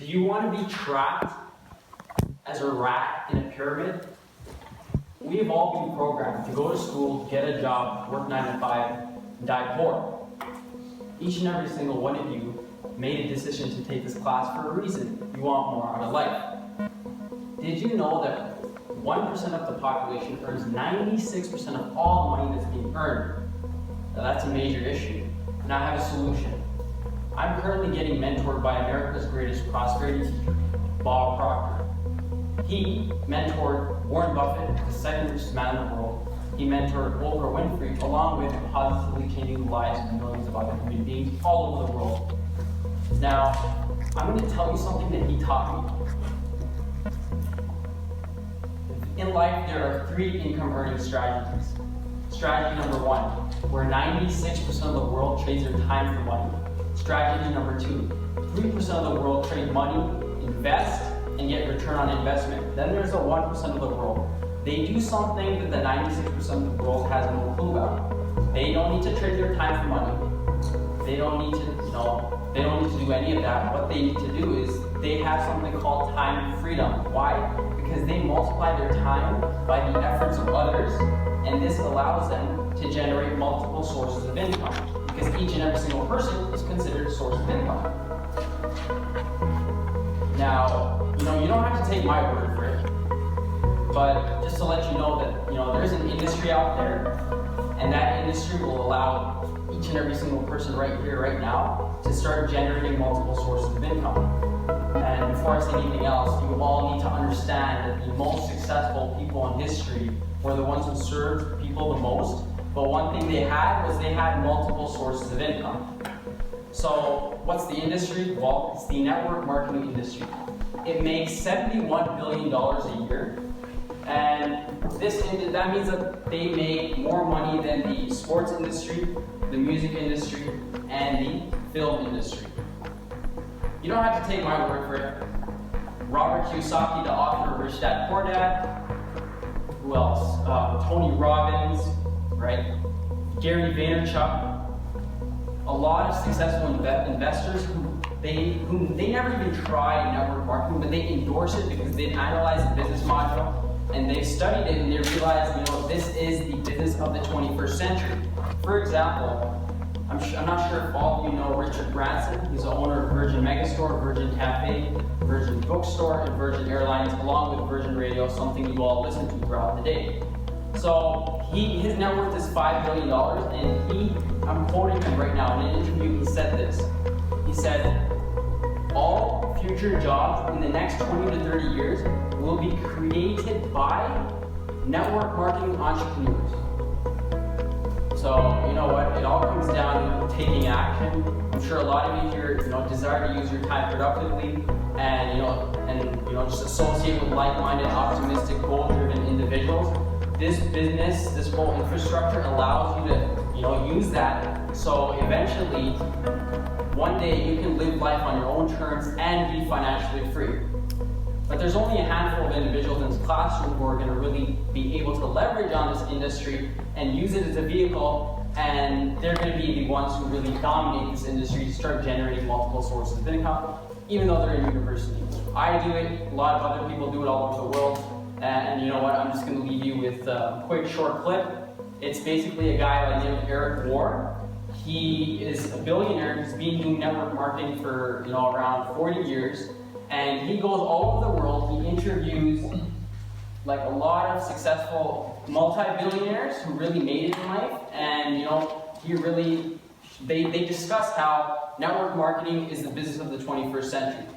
Do you want to be trapped as a rat in a pyramid? We have all been programmed to go to school, get a job, work 9 to 5, and die poor. Each and every single one of you made a decision to take this class for a reason. You want more out of life. Did you know that 1% of the population earns 96% of all the money that's being earned? Now that's a major issue, and I have a solution. I'm currently getting mentored by America's greatest prosperity teacher, Bob Proctor. He mentored Warren Buffett, the second richest man in the world. He mentored Oprah Winfrey, along with positively changing the lives of millions of other human beings all over the world. Now, I'm going to tell you something that he taught me. In life, there are 3 income-earning strategies. Strategy number 1, where 96% of the world trades their time for money. Strategy number 2, 3% of the world trade money, invest, and get return on investment. Then there's the 1% of the world. They do something that the 96% of the world has no clue about. They don't need to trade their time for money. They don't need to, they don't need to do any of that. What they need to do is they have something called time freedom. Why? Because they multiply their time by the efforts of others, and this allows them to generate multiple sources of income. Because each and every single person is considered a source of income. Now, you don't have to take my word for it, but just to let you know that, there's an industry out there, and that industry will allow each and every single person right here, right now, to start generating multiple sources of income. And before I say anything else, you all need to understand that the most successful people in history were the ones who served people the most, but one thing they had was they had multiple sources of income. So what's the industry? Well, it's the network marketing industry. It makes $71 billion a year, and that means that they make more money than the sports industry, the music industry, and the film industry. You don't have to take my word for it. Robert Kiyosaki, the author of Rich Dad Poor Dad. Who else? Tony Robbins, right? Gary Vaynerchuk. A lot of successful investors who they never even try network marketing, but they endorse it because they've analyzed the business module and they've studied it and they realize, this is the business of the 21st century. For example, I'm not sure if all of you know Richard Branson. He's the owner of Virgin Megastore, Virgin Cafe, Virgin Bookstore, and Virgin Airlines, along with Virgin Radio, something you all listen to throughout the day. So his net worth is $5 billion, and I'm quoting him right now in an interview. He said this. He said, all future jobs in the next 20 to 30 years will be created by network marketing entrepreneurs. So, you know what? It all comes down to taking action. I'm sure a lot of you here, desire to use your time productively and just associate with like-minded, optimistic, goal-driven individuals. This business, this whole infrastructure allows you to, use that. So eventually, one day you can live life on your own terms and be financially free. But there's only a handful of individuals in this classroom who are going to really be able to leverage on this industry and use it as a vehicle, and they're going to be the ones who really dominate this industry to start generating multiple sources of income, even though they're in university. I do it, a lot of other people do it all over the world, and you know what, I'm just going to leave you with a quick short clip. It's basically a guy by the name of Eric Warr. He is a billionaire. He's been doing network marketing for around 40 years. And he goes all over the world. He interviews like a lot of successful multi-billionaires who really made it in life, and they discuss how network marketing is the business of the 21st century.